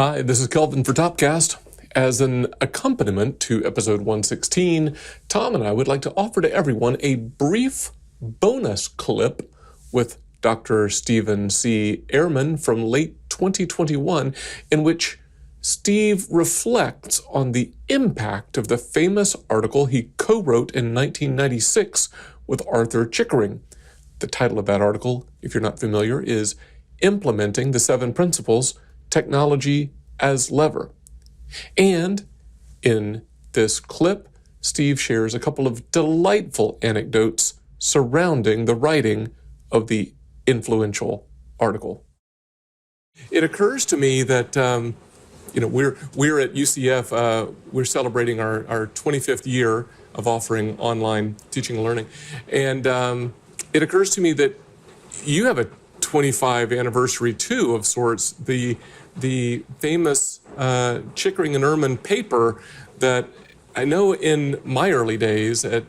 Hi, this is Kelvin for Topcast. As an accompaniment to episode 116, Tom and I would like to offer to everyone a brief bonus clip with Dr. Stephen C. Ehrmann from late 2021, in which Steve reflects on the impact of the famous article he co-wrote in 1996 with Arthur Chickering. The title of that article, if you're not familiar, is Implementing the Seven Principles, Technology as Lever. And in this clip, Steve shares a couple of delightful anecdotes surrounding the writing of the influential article. It occurs to me that we're at UCF. We're celebrating our 25th year of offering online teaching and learning, and it occurs to me that you have a 25 anniversary too of sorts. The famous Chickering and Ehrmann paper that I know in my early days at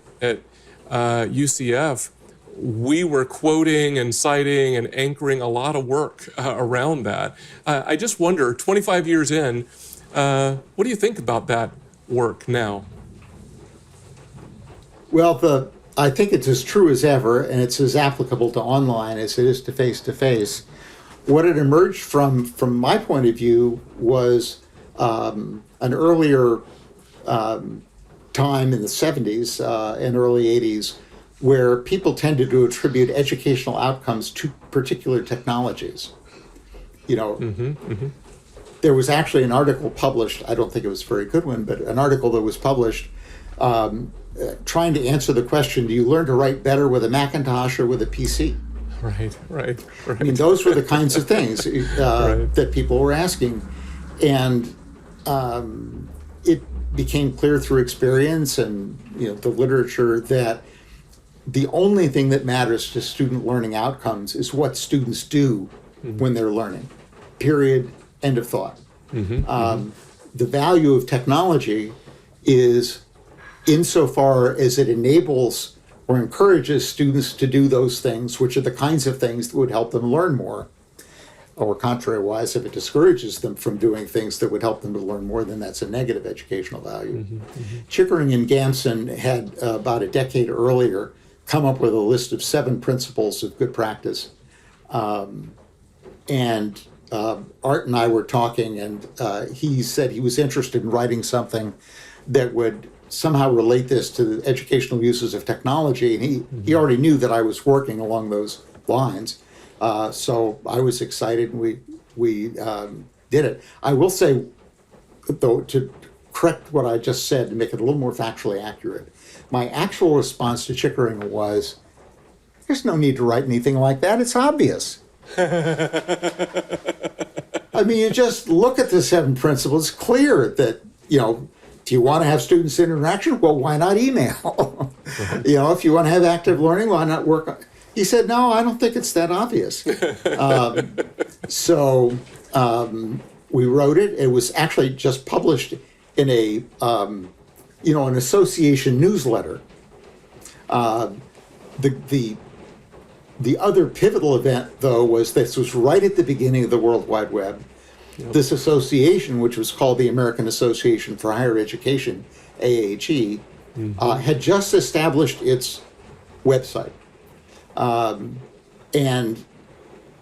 UCF, we were quoting and citing and anchoring a lot of work around that. I just wonder, 25 years in, what do you think about that work now? Well, I think it's as true as ever, and it's as applicable to online as it is to face-to-face. What had emerged from my point of view was an earlier time in the 70s and early 80s where people tended to attribute educational outcomes to particular technologies. There was actually an article published, I don't think it was a very good one, but an article that was published trying to answer the question, do you learn to write better with a Macintosh or with a PC? Right. I mean, those were the kinds of things that people were asking. And it became clear through experience and the literature that the only thing that matters to student learning outcomes is what students do when they're learning. Period. End of thought. The value of technology is insofar as it enables or encourages students to do those things, which are the kinds of things that would help them learn more. Or contrary-wise, if it discourages them from doing things that would help them to learn more, then that's a negative educational value. Chickering and Gamson had, about a decade earlier, come up with a list of 7 principles of good practice. And Art and I were talking, and he said he was interested in writing something that would somehow relate this to the educational uses of technology, and he already knew that I was working along those lines. So I was excited, and we did it. I will say, though, to correct what I just said, to make it a little more factually accurate, my actual response to Chickering was, there's no need to write anything like that. It's obvious. I mean, you just look at the 7 principles. It's clear that, do you want to have students interaction? Well, why not email? If you want to have active learning, why not work on... He said, no, I don't think it's that obvious. So we wrote it. It was actually just published in a, an association newsletter. The other pivotal event, though, was this was right at the beginning of the World Wide Web. Yep. This association, which was called the American Association for Higher Education, AAHE, had just established its website. And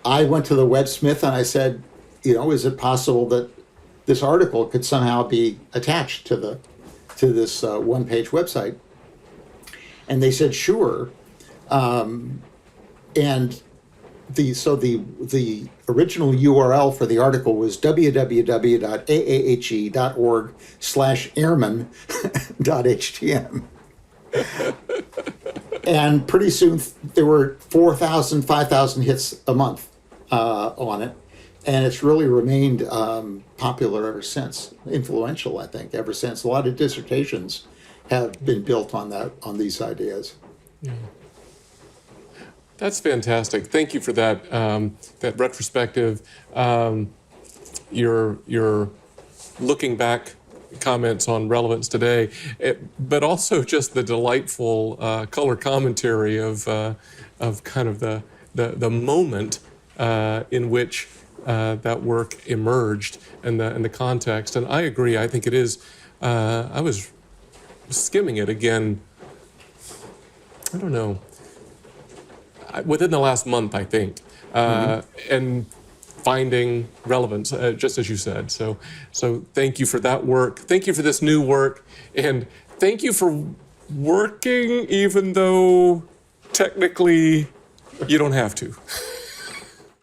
I went to the websmith and I said, is it possible that this article could somehow be attached to this one-page website? And they said, sure. And the original URL for the article was www.aahe.org/Ehrmann.htm. And pretty soon there were 4,000, 5,000 hits a month on it. And it's really remained popular ever since, influential, I think, ever since. A lot of dissertations have been built on these ideas. Yeah. That's fantastic. Thank you for that that retrospective. Your looking back comments on relevance today, but also just the delightful color commentary of kind of the moment in which that work emerged in the context. And I agree. I think it is. I was skimming it again. I don't know. Within the last month, I think, and finding relevance, just as you said. So thank you for that work. Thank you for this new work, and thank you for working, even though technically you don't have to.